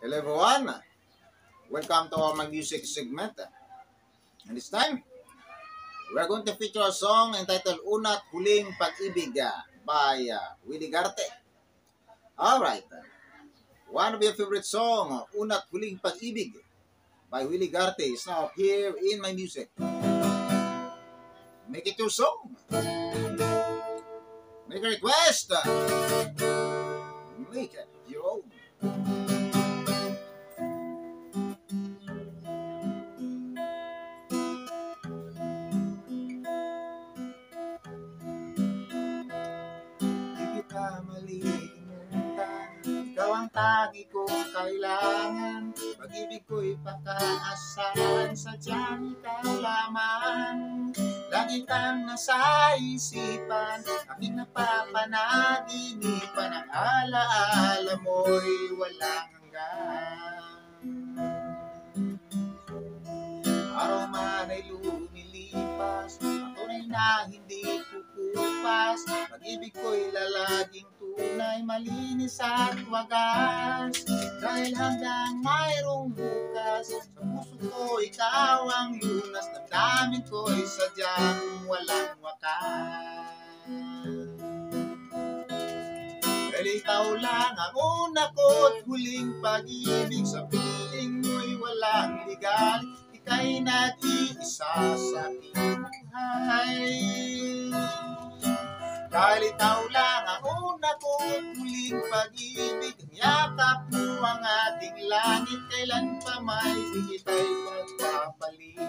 Hello everyone, welcome to our music segment. And this time, we're going to feature a song entitled Una't Huling Pag-ibig by Willie Garte. Alright, one of your favorite song, Una't Huling Pag-ibig by Willie Garte is now here in my music. Make it your song. Make a request. Make it your own. Di kita malimutan, ikaw ang tangi kong kailangan. Pag-ibig ko'y pakaasahan, sadyang ikaw lamang. Lagi kang nasa isipan, aking napapanaginipan. Ang alaala mo'y walang hanggan. Araw man ay lumilipas, ang tunay na hindi kukupas. Pag-ibig ko'y lalaging tunay, malinis at wagas. Dahil hanggang mayroong bukas, sa puso ko ikaw ang lunas. Damdamin ko'y sadyang walang wakas. Dahil ikaw lang ang una ko't huling pag-ibig. Sa piling mo'y walang ligal, ika'y nag-iisa sa aking buhay. Dahil ikaw lang ang una ko't huling pag-ibig. Ang yakap mo ang ating langit, kailan pa may di kita'y magpapalit.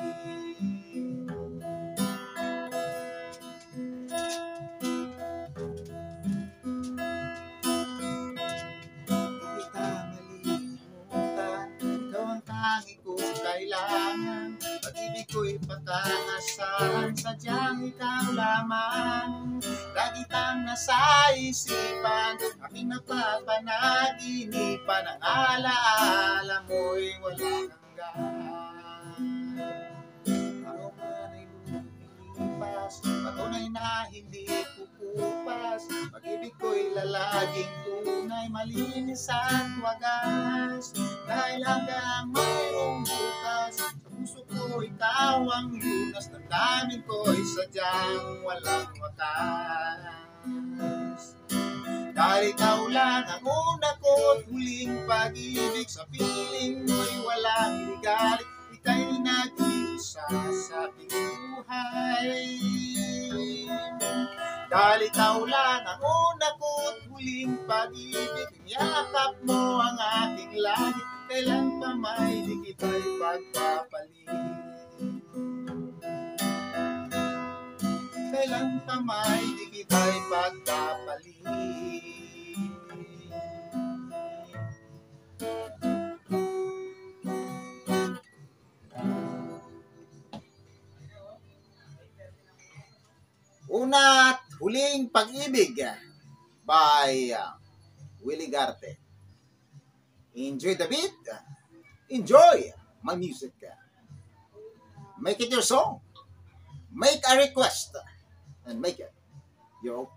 Kailangan, pag-ibig ko'y pakaasahan, sadyang ikaw lamang. Lagi kang nasa isipan, aking napapanaginipan. Ang alaala mo'y walang hanggan. Araw man ay lumilipas, patunay na hindi kukupas. Pag-ibig ko'y lalaging tunay, malinis at wagas. Dahil hanggang mayroong bukas, sa puso ko ikaw ang lunas. Damdamin ko'y sadyang walang wakas. Dahil ikaw lang ang una ko't huling pag-ibig. Sa piling mo'y walang ligalig, ika'y nag-iisa sa ating buhay. Dahil ikaw lang ang una ko't huling pag-ibig. Ang yakap mo ang aking langit, kailan pa may di kita'y pagpapalit. Kailan pa may di kita'y pagpapalit. Una't Huling Pag-ibig by Willie Garte. Enjoy the beat. Enjoy my music. Make it your song. Make a request and make it your own.